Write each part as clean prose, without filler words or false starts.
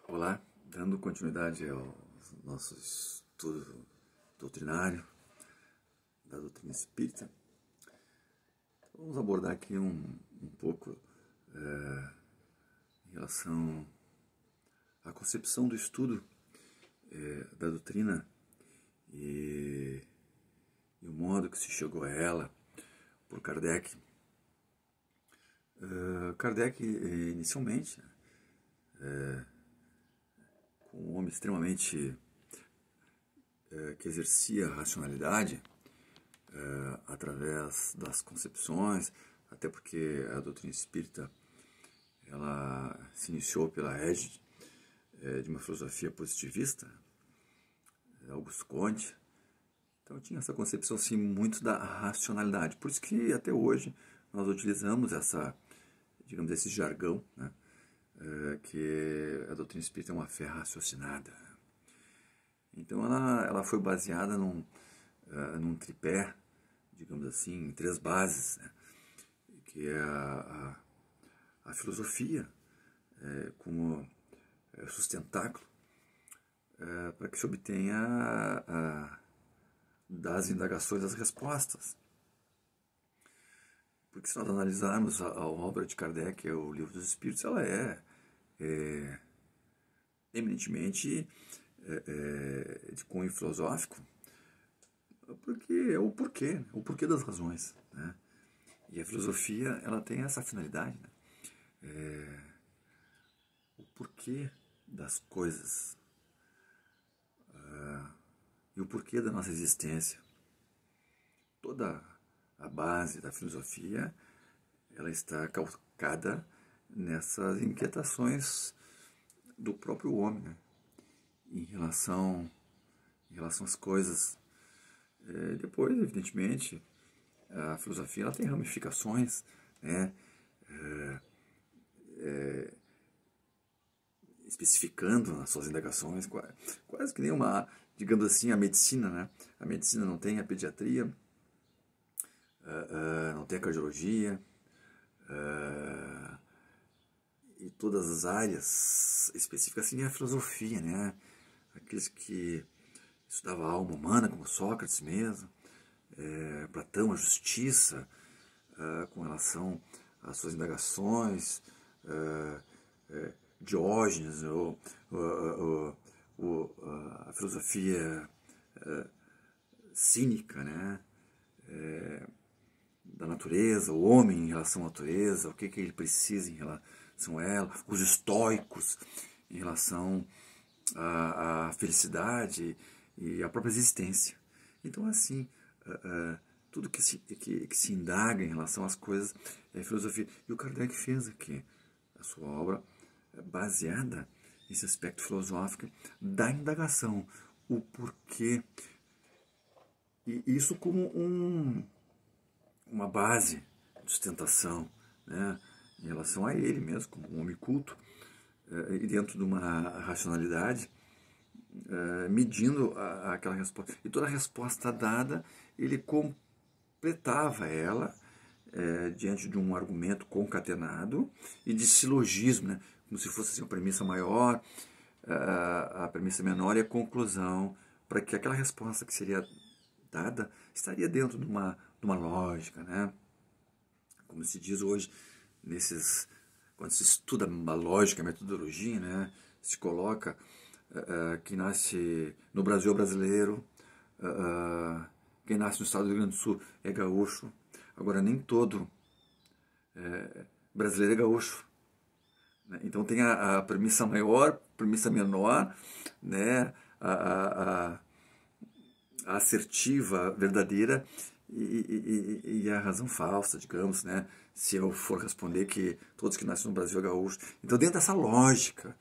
Olá, dando continuidade ao nosso estudo doutrinário da doutrina espírita, vamos abordar aqui um pouco em relação à concepção do estudo da doutrina e o modo que se chegou a ela por Kardec. Kardec, inicialmente, um homem extremamente que exercia a racionalidade através das concepções, até porque a doutrina espírita ela se iniciou pela égide de uma filosofia positivista, Auguste Comte. Então tinha essa concepção assim, muito da racionalidade. Por isso que até hoje nós utilizamos esse jargão, né? Que a doutrina espírita é uma fé raciocinada. Então ela foi baseada num tripé, digamos assim, em três bases, né? Que é a filosofia como sustentáculo para que se obtenha das indagações as respostas. Porque se nós analisarmos a obra de Kardec, que é o Livro dos Espíritos, ela é eminentemente de cunho filosófico, porque é o porquê das razões, né? E a filosofia ela tem essa finalidade, né? O porquê das coisas e o porquê da nossa existência. Toda a base da filosofia ela está calcada nessas inquietações do próprio homem, né? em relação às coisas. Depois, evidentemente, a filosofia ela tem ramificações, né? Especificando nas suas indagações, quase que nem digamos assim, a medicina, né? A medicina não tem a pediatria, não tem a cardiologia, e todas as áreas específicas, assim, é a filosofia, né? Aqueles que estudavam a alma humana, como Sócrates mesmo, Platão, a justiça, com relação às suas indagações, Diógenes, a filosofia cínica, né? Da natureza, o homem em relação à natureza, o que ele precisa em relação a ela, os estoicos em relação à felicidade e à própria existência. Então, assim, tudo que se indaga em relação às coisas é filosofia. E o Kardec fez aqui a sua obra baseada nesse aspecto filosófico da indagação, o porquê. E isso como uma base de sustentação, né, em relação a ele mesmo, como um homem culto, e dentro de uma racionalidade, medindo aquela resposta. E toda a resposta dada, ele completava ela diante de um argumento concatenado e de silogismo, né, como se fosse assim, uma premissa maior, a premissa menor e a conclusão, para que aquela resposta que seria dada estaria dentro de uma lógica, né? Como se diz hoje, quando se estuda a lógica, a metodologia, né? Se coloca quem nasce no Brasil é brasileiro, quem nasce no estado do Rio Grande do Sul é gaúcho. Agora, nem todo brasileiro é gaúcho. Né? Então tem a premissa maior, premissa menor, né? A assertiva, verdadeira e a razão falsa, digamos, né? Se eu for responder que todos que nascem no Brasil é gaúcho. Então, dentro dessa lógica,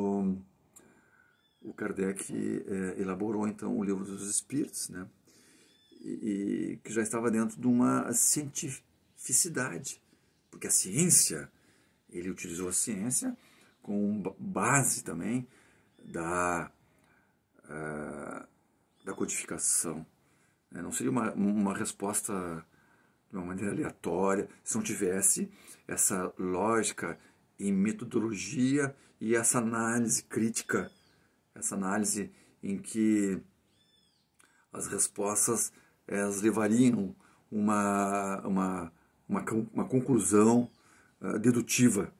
o Kardec elaborou, então, o Livro dos Espíritos, né? E que já estava dentro de uma cientificidade, porque a ciência, ele utilizou a ciência como base também da codificação. Não seria uma resposta de uma maneira aleatória se não tivesse essa lógica em metodologia e essa análise crítica, essa análise em que as respostas elas levariam uma conclusão dedutiva,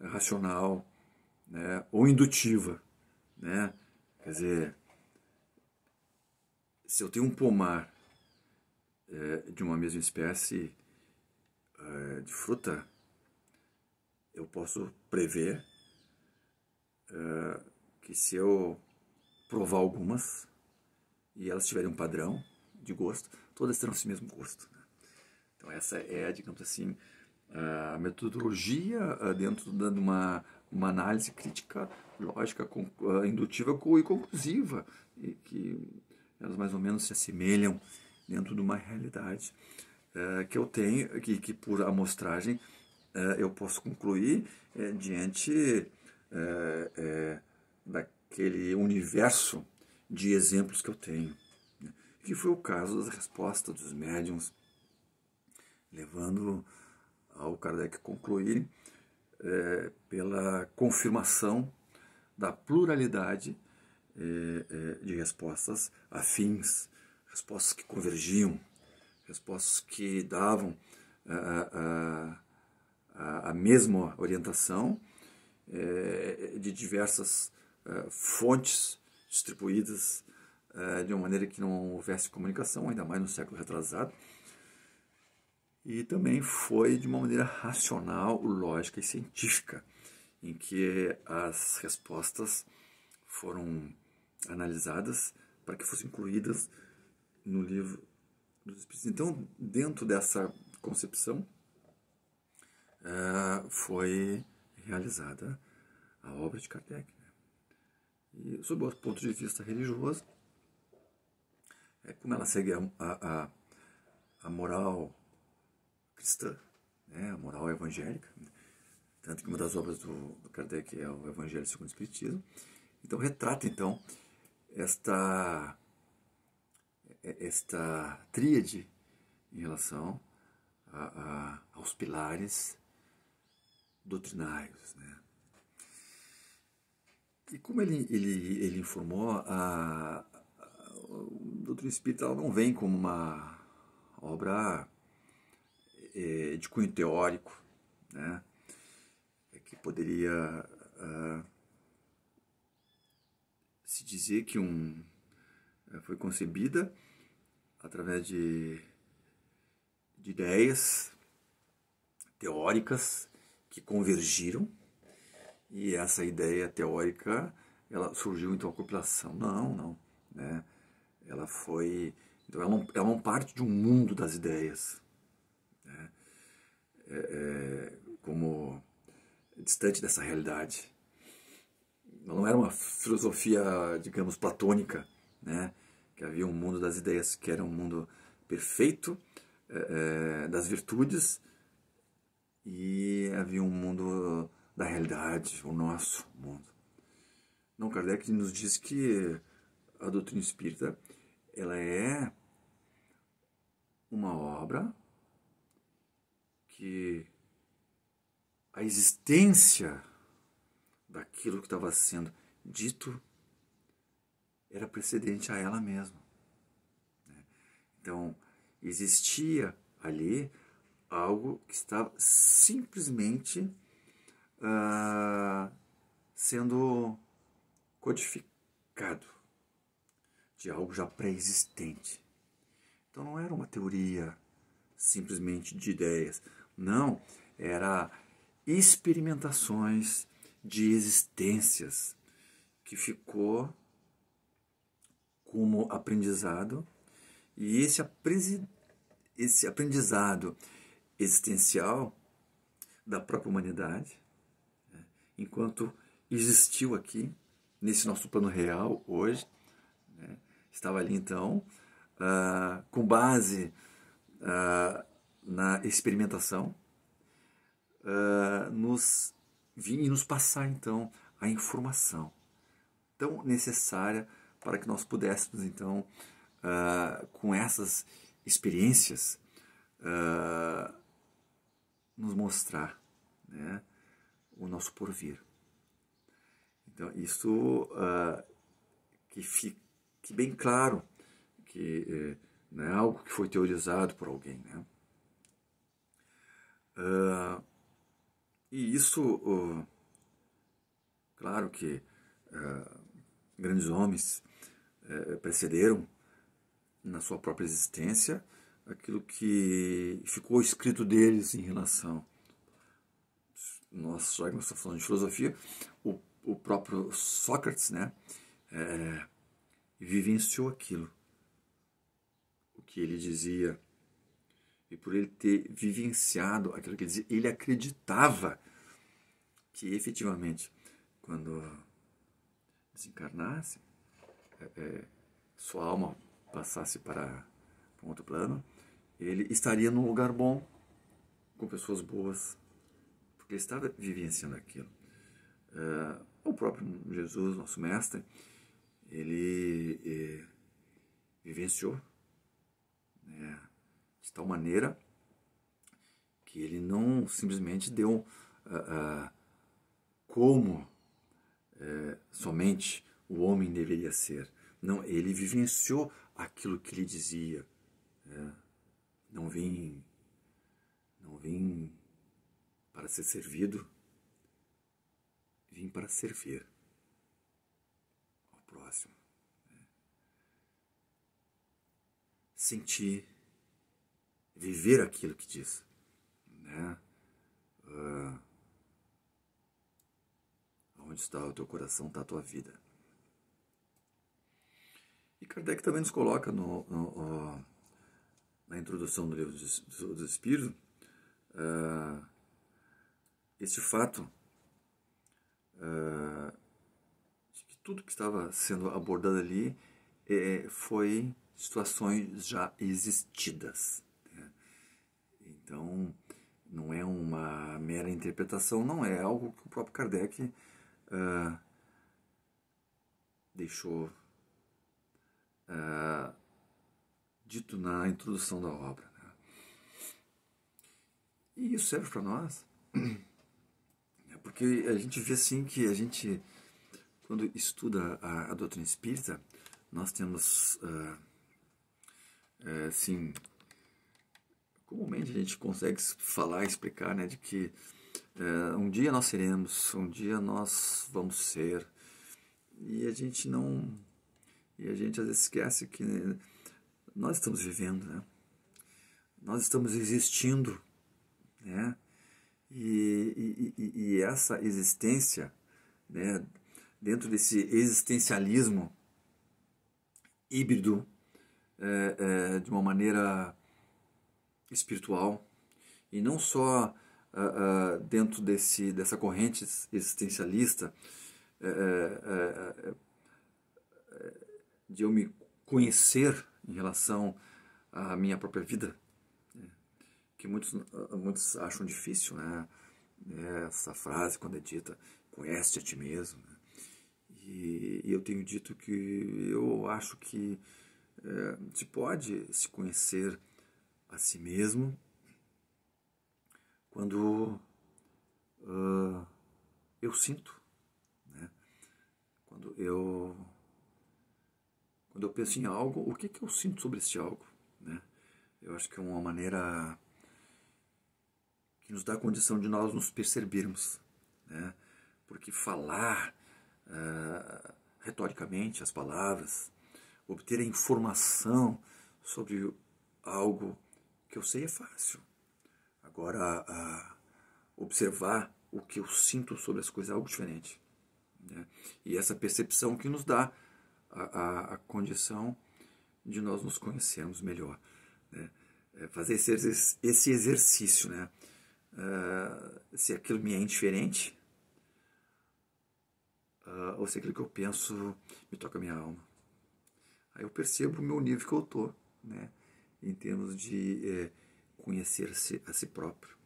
racional, né, ou indutiva, né? Quer dizer, se eu tenho um pomar de uma mesma espécie de fruta, eu posso prever que se eu provar algumas e elas tiverem um padrão de gosto, todas terão esse mesmo gosto, né? Então essa é, digamos assim, a metodologia dentro de uma análise crítica, lógica, indutiva e conclusiva, e que elas mais ou menos se assemelham dentro de uma realidade que eu tenho, que por amostragem eu posso concluir diante daquele universo de exemplos que eu tenho, né? Que foi o caso das respostas dos médiuns, levando ao Kardec concluir pela confirmação da pluralidade de respostas afins, respostas que convergiam, respostas que davam a mesma orientação de diversas fontes distribuídas de uma maneira que não houvesse comunicação, ainda mais no século retrasado. E também foi de uma maneira racional, lógica e científica, em que as respostas foram analisadas para que fossem incluídas no livro dos Espíritos. Então, dentro dessa concepção, foi realizada a obra de Kardec, né? E, sob o ponto de vista religioso, como ela segue a moral cristã, né? A moral evangélica, né? Tanto que uma das obras do Kardec é o Evangelho segundo o Espiritismo. Então retrata então esta tríade em relação aos pilares doutrinários, né? E como ele informou, o Doutrina Espírita ela não vem como uma obra de cunho teórico, né? Que poderia se dizer que foi concebida através de ideias teóricas que convergiram, e essa ideia teórica ela surgiu então a compilação. Não, né? Ela foi, então ela não parte de um mundo das ideias, né? Como distante dessa realidade. Não era uma filosofia, digamos, platônica, né? Que havia um mundo das ideias, que era um mundo perfeito, das virtudes, e havia um mundo da realidade, o nosso mundo. Não, Kardec nos diz que a doutrina espírita ela é uma obra que a existência daquilo que estava sendo dito era precedente a ela mesma, né? Então, existia ali algo que estava simplesmente sendo codificado de algo já pré-existente. Então não era uma teoria simplesmente de ideias, não, era experimentações de existências que ficou como aprendizado, e esse aprendizado existencial da própria humanidade, né, enquanto existiu aqui, nesse nosso plano real hoje, né, estava ali então, com base na experimentação, nos vir e nos passar então a informação tão necessária para que nós pudéssemos então, com essas experiências, nos mostrar, né, o nosso porvir. Então, isso que fique bem claro, que não é algo que foi teorizado por alguém, né? E isso, claro que grandes homens precederam na sua própria existência aquilo que ficou escrito deles em relação. Nós já que nós estamos falando de filosofia, o próprio Sócrates, né, vivenciou aquilo, o que ele dizia, e por ele ter vivenciado aquilo que ele dizia, ele acreditava que efetivamente, quando desencarnasse, sua alma passasse para um outro plano, ele estaria num lugar bom, com pessoas boas, porque ele estava vivenciando aquilo. O próprio Jesus, nosso mestre, ele vivenciou, né, de tal maneira que ele não simplesmente deu como somente o homem deveria ser. Não, ele vivenciou aquilo que ele dizia. Não vim para ser servido, vim para servir ao próximo. Sentir, viver aquilo que diz, né? Onde está o teu coração, está a tua vida. E Kardec também nos coloca na introdução do Livro dos Espíritos este fato de que tudo que estava sendo abordado ali foi situações já existidas, né? Então, não é uma mera interpretação, não é algo que o próprio Kardec deixou dito na introdução da obra, né? E isso serve para nós, porque a gente vê assim que a gente, quando estuda a doutrina espírita, nós temos, assim, comumente a gente consegue falar, explicar, né, de que um dia nós seremos, um dia nós vamos ser, e a gente às vezes esquece que nós estamos vivendo, né? Nós estamos existindo, né? E essa existência, né, dentro desse existencialismo híbrido, de uma maneira espiritual, e não só dentro dessa corrente existencialista, de eu me conhecer em relação à minha própria vida, que muitos acham difícil, né? Essa frase, quando é dita, conhece a ti mesmo, né? E eu tenho dito que eu acho que se pode se conhecer a si mesmo quando eu sinto, né? Quando eu penso em algo, o que eu sinto sobre este algo, né? Eu acho que é uma maneira que nos dá a condição de nós nos percebermos, né? Porque falar retoricamente as palavras, obter a informação sobre algo que eu sei é fácil. Agora, observar o que eu sinto sobre as coisas é algo diferente, né? E essa percepção que nos dá a condição de nós nos conhecermos melhor, né? Fazer esse exercício, né? Se aquilo me é indiferente, ou se aquilo que eu penso me toca a minha alma. Aí eu percebo o meu nível que eu estou, né? Em termos de conhecer-se a si próprio.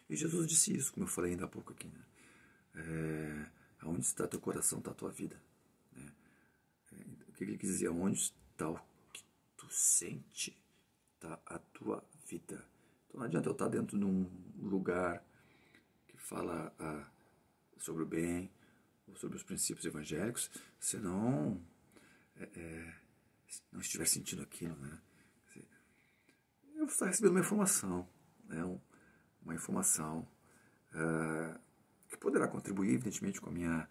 E Jesus disse isso, como eu falei ainda há pouco aqui, né? Aonde está teu coração, está a tua vida, né? O que ele quis dizer? Onde está o que tu sente, está a tua vida. Então não adianta eu estar dentro de um lugar que fala sobre o bem, ou sobre os princípios evangélicos, se não estiver sentindo aquilo, né? Eu vou estar recebendo uma informação, né? Uma informação que poderá contribuir, evidentemente, com a minha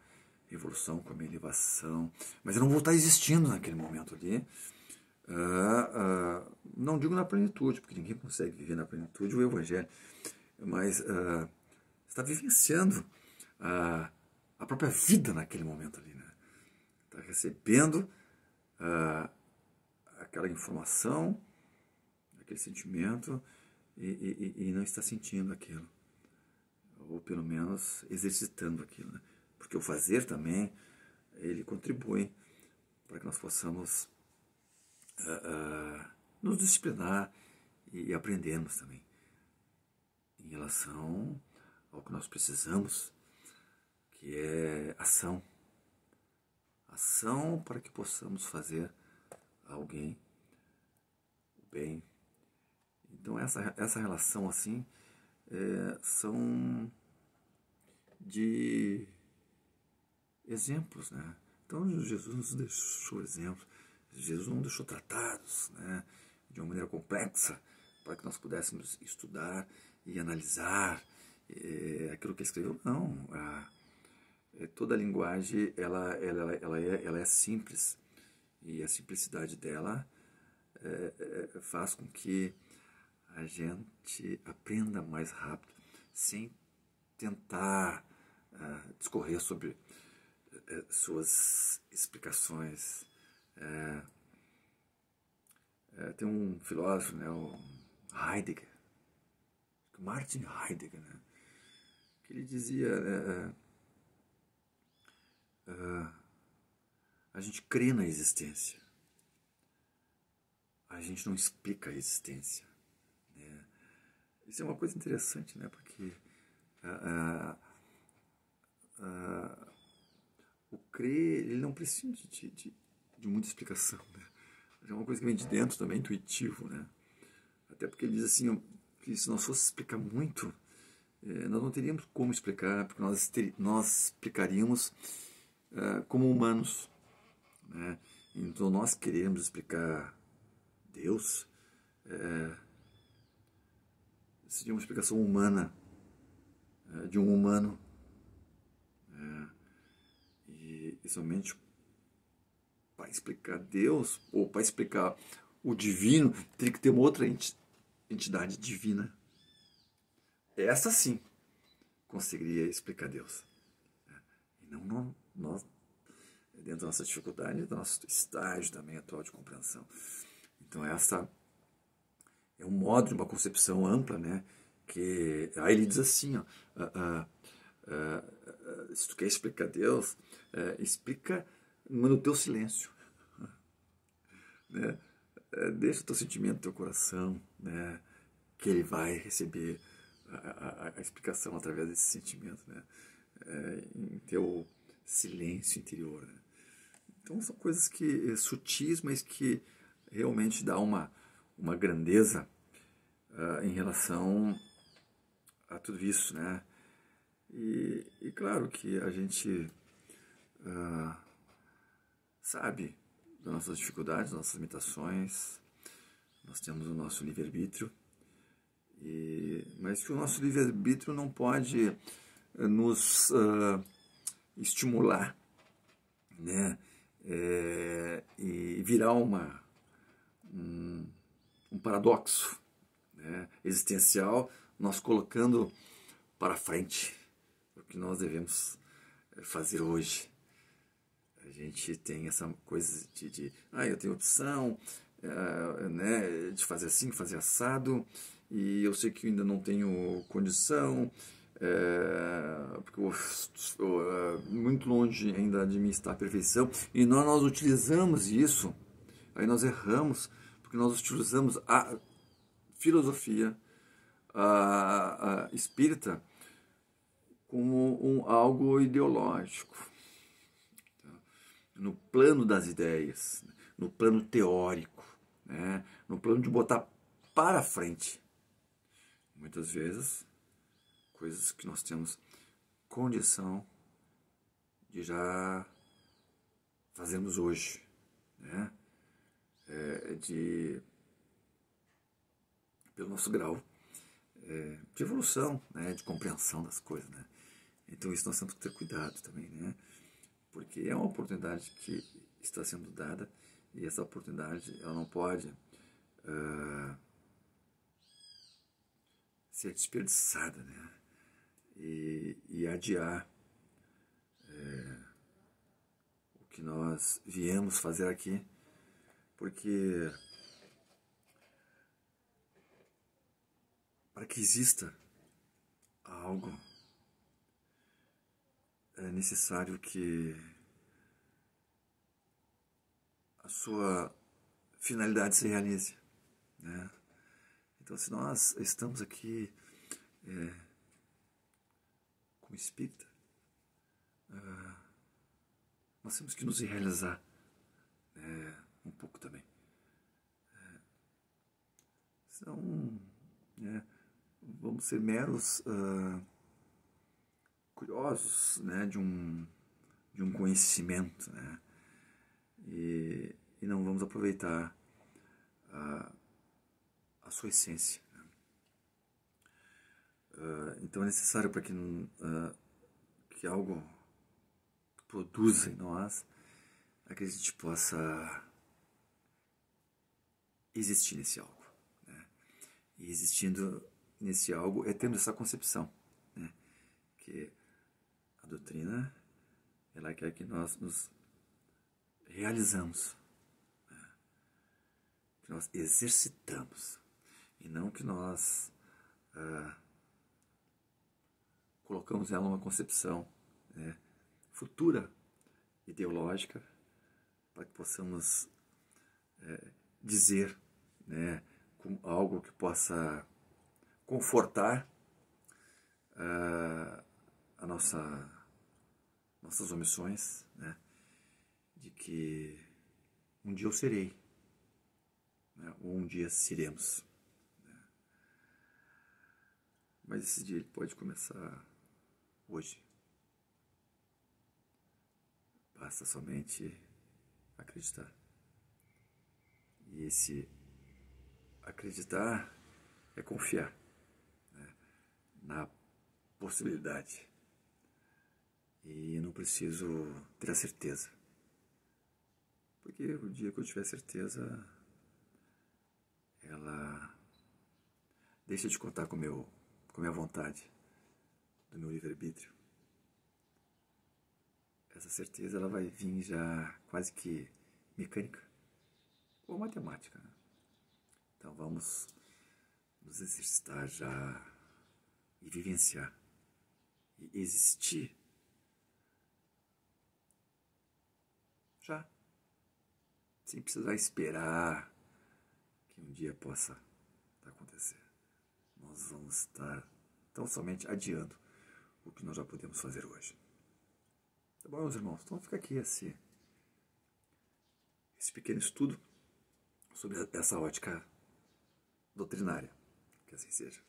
evolução, com a minha elevação, mas eu não vou estar existindo naquele momento ali. Não digo na plenitude, porque ninguém consegue viver na plenitude o Evangelho, mas está vivenciando a própria vida naquele momento ali, né? Está recebendo aquela informação, aquele sentimento e não está sentindo aquilo, ou pelo menos exercitando aquilo, né? Porque o fazer também, ele contribui para que nós possamos nos disciplinar e aprendermos também em relação ao que nós precisamos, que é ação. Ação para que possamos fazer a alguém o bem. Então essa relação assim são de exemplos, né? Então Jesus nos deixou exemplos. Jesus não deixou tratados, né, de uma maneira complexa para que nós pudéssemos estudar e analisar aquilo que ele escreveu. Não, toda a linguagem ela é simples, e a simplicidade dela faz com que a gente aprenda mais rápido, sem tentar discorrer sobre suas explicações. Tem um filósofo, né, o Heidegger, Martin Heidegger, né, que ele dizia a gente crê na existência, a gente não explica a existência, né? Isso é uma coisa interessante, né, porque o crer, ele não precisa de muita explicação, né? É uma coisa que vem de dentro também, intuitivo, né? Até porque ele diz assim, que se nós fosse explicar muito, nós não teríamos como explicar, porque nós explicaríamos como humanos, né? Então nós queremos explicar Deus, seria uma explicação humana, de um humano, e somente para explicar Deus, ou para explicar o divino, teria que ter uma outra entidade divina. Essa sim conseguiria explicar Deus. E não nós, dentro da nossa dificuldade, do nosso estágio também atual de compreensão. Então essa é um modo de uma concepção ampla, né? Que aí ele diz assim, ó, se tu quer explicar Deus, explica no teu silêncio, né? Deixa o teu sentimento, o teu coração, né? Que ele vai receber a explicação através desse sentimento, né? Em teu silêncio interior, né? Então são coisas que sutis, mas que realmente dá uma grandeza em relação a tudo isso, né? E claro que a gente sabe das nossas dificuldades, das nossas limitações, nós temos o nosso livre-arbítrio, mas que o nosso livre-arbítrio não pode nos estimular, né? E virar um paradoxo, né, existencial, nós colocando para frente o que nós devemos fazer hoje. A gente tem essa coisa de eu tenho opção, né, de fazer assim, fazer assado, e eu sei que eu ainda não tenho condição, porque eu estou muito longe ainda de mim estar a perfeição, e nós utilizamos isso, aí nós erramos, porque nós utilizamos a filosofia espírita como algo ideológico, no plano das ideias, no plano teórico, né? No plano de botar para frente. Muitas vezes, coisas que nós temos condição de já fazermos hoje, né? Pelo nosso grau de evolução, né? De compreensão das coisas, né? Então isso nós temos que ter cuidado também, né? Porque é uma oportunidade que está sendo dada e essa oportunidade ela não pode ser desperdiçada, né? E adiar o que nós viemos fazer aqui, porque para que exista algo é necessário que a sua finalidade se realize, né? Então, se nós estamos aqui como espírita, nós temos que nos realizar um pouco também. Senão, vamos ser meros curiosos, né, de um conhecimento, né, e não vamos aproveitar a sua essência. Né? Então é necessário para que algo que produza em nós, que a gente possa existir nesse algo. Né? E existindo nesse algo é tendo essa concepção, né? Que a doutrina ela quer que nós nos realizamos, né? Que nós exercitamos, e não que nós colocamos ela numa concepção, né, futura, ideológica, para que possamos dizer, né, com algo que possa confortar nossas omissões, né, de que um dia eu serei, né, ou um dia seremos. Né. Mas esse dia ele pode começar hoje. Basta somente acreditar. E esse acreditar é confiar, né, na possibilidade. E eu não preciso ter a certeza. Porque o dia que eu tiver certeza, ela deixa de contar com a minha vontade, do meu livre-arbítrio. Essa certeza ela vai vir já quase que mecânica ou matemática. Né? Então vamos nos exercitar já e vivenciar e existir já, sem precisar esperar que um dia possa acontecer. Nós vamos estar tão somente adiando o que nós já podemos fazer hoje. Tá bom, meus irmãos? Então fica aqui esse pequeno estudo sobre essa ótica doutrinária. Que assim seja.